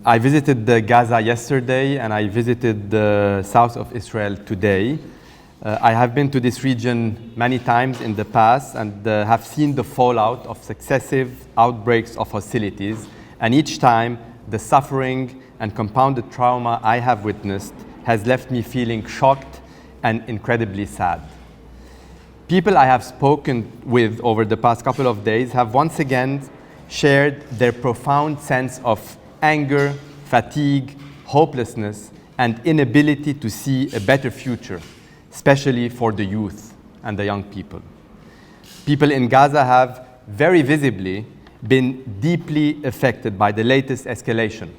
I visited Gaza yesterday, and I visited the south of Israel today. I have been to this region many times in the past and have seen the fallout of successive outbreaks of hostilities, and each time the suffering and compounded trauma I have witnessed has left me feeling shocked and incredibly sad. People I have spoken with over the past couple of days have once again shared their profound sense of anger, fatigue, hopelessness, and inability to see a better future, especially for the youth and the young people. People in Gaza have very visibly been deeply affected by the latest escalation.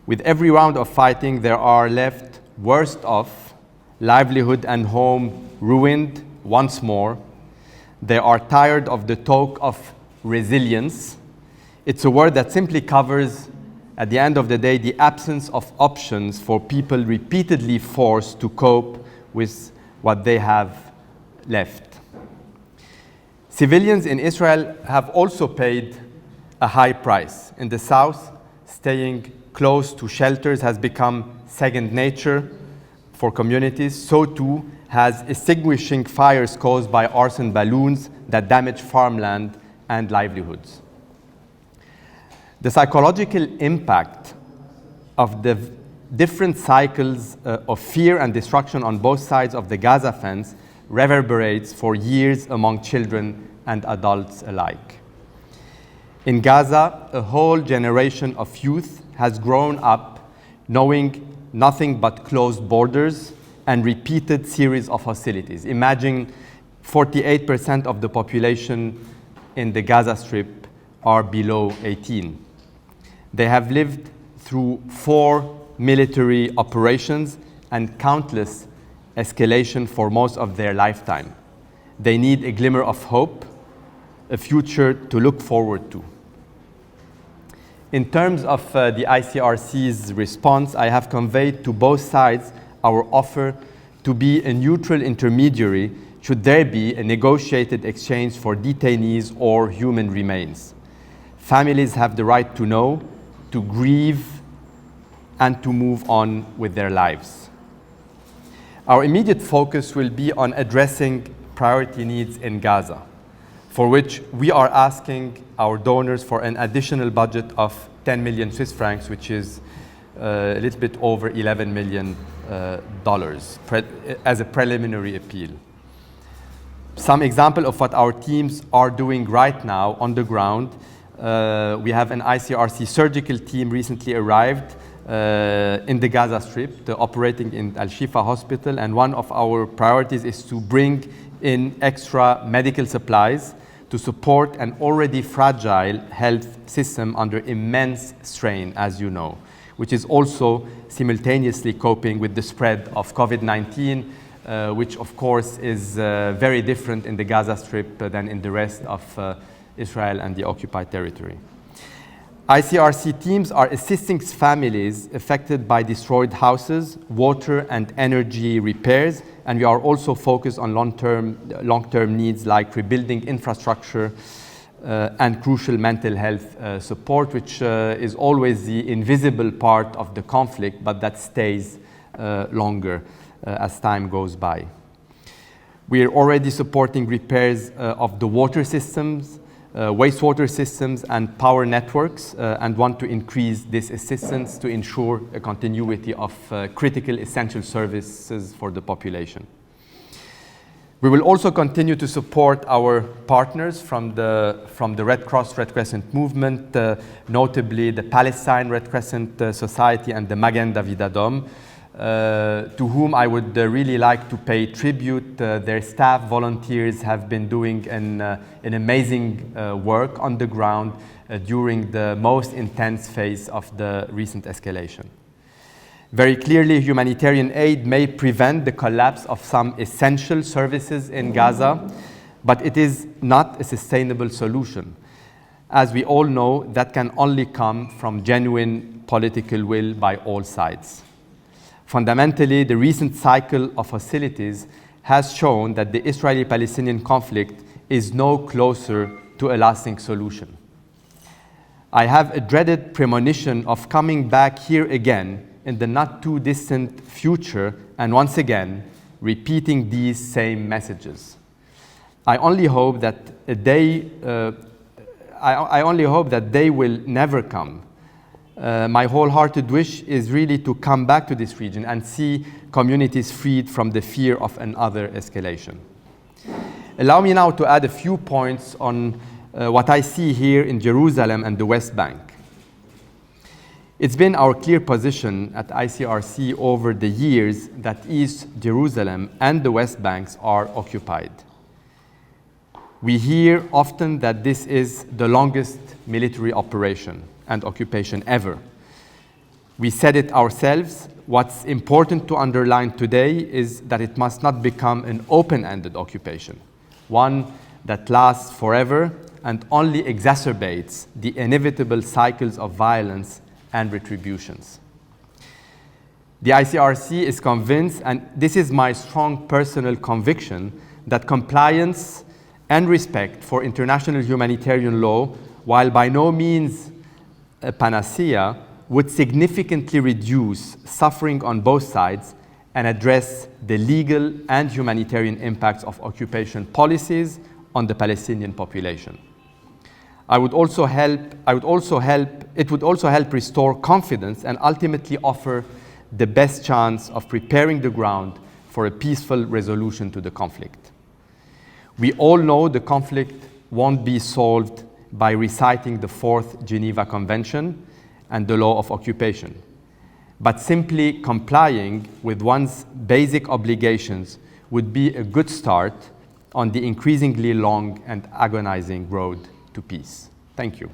With every round of fighting, there are left worse off, livelihood and home ruined once more. They are tired of the talk of resilience. It's a word that simply covers, at the end of the day, the absence of options for people repeatedly forced to cope with what they have left. Civilians in Israel have also paid a high price. In the south, staying close to shelters has become second nature for communities. So too has extinguishing fires caused by arson balloons that damage farmland and livelihoods. The psychological impact of the different cycles of fear and destruction on both sides of the Gaza fence reverberates for years among children and adults alike. In Gaza, a whole generation of youth has grown up knowing nothing but closed borders and repeated series of hostilities. Imagine 48% of the population in the Gaza Strip are below 18. They have lived through 4 military operations and countless escalation for most of their lifetime. They need a glimmer of hope, a future to look forward to. In terms of the ICRC's response, I have conveyed to both sides our offer to be a neutral intermediary should there be a negotiated exchange for detainees or human remains. Families have the right to know, to grieve, and to move on with their lives. Our immediate focus will be on addressing priority needs in Gaza, for which we are asking our donors for an additional budget of 10 million Swiss francs, which is a little bit over $11 million as a preliminary appeal. Some example of what our teams are doing right now on the ground. We have an ICRC surgical team recently arrived in the Gaza Strip, operating in Al-Shifa Hospital, and one of our priorities is to bring in extra medical supplies to support an already fragile health system under immense strain, as you know, which is also simultaneously coping with the spread of COVID-19, which of course is very different in the Gaza Strip than in the rest of Israel and the occupied territory. ICRC teams are assisting families affected by destroyed houses, water and energy repairs, and we are also focused on long-term needs like rebuilding infrastructure and crucial mental health support, which is always the invisible part of the conflict, but that stays longer as time goes by. We are already supporting repairs of the water systems, wastewater systems and power networks, and want to increase this assistance to ensure a continuity of critical essential services for the population. We will also continue to support our partners from the Red Cross, Red Crescent movement, notably the Palestine Red Crescent Society and the Magen David Adom, to whom I would really like to pay tribute. Their staff volunteers have been doing an amazing work on the ground during the most intense phase of the recent escalation. Very clearly, humanitarian aid may prevent the collapse of some essential services in Gaza, but it is not a sustainable solution. As we all know, that can only come from genuine political will by all sides. Fundamentally, the recent cycle of hostilities has shown that the Israeli-Palestinian conflict is no closer to a lasting solution. I have a dreaded premonition of coming back here again in the not too distant future and once again repeating these same messages. I only hope that they will never come. My wholehearted wish is really to come back to this region and see communities freed from the fear of another escalation. Allow me now to add a few points on what I see here in Jerusalem and the West Bank. It's been our clear position at ICRC over the years that East Jerusalem and the West Banks are occupied. We hear often that this is the longest military operation and occupation ever. We said it ourselves. What's important to underline today is that it must not become an open-ended occupation, one that lasts forever and only exacerbates the inevitable cycles of violence and retributions. The ICRC is convinced, and this is my strong personal conviction, that compliance and respect for international humanitarian law, while by no means a panacea, would significantly reduce suffering on both sides and address the legal and humanitarian impacts of occupation policies on the Palestinian population. It would also help restore confidence and ultimately offer the best chance of preparing the ground for a peaceful resolution to the conflict. We all know the conflict won't be solved by reciting the Fourth Geneva Convention and the law of occupation, but simply complying with one's basic obligations would be a good start on the increasingly long and agonizing road to peace. Thank you.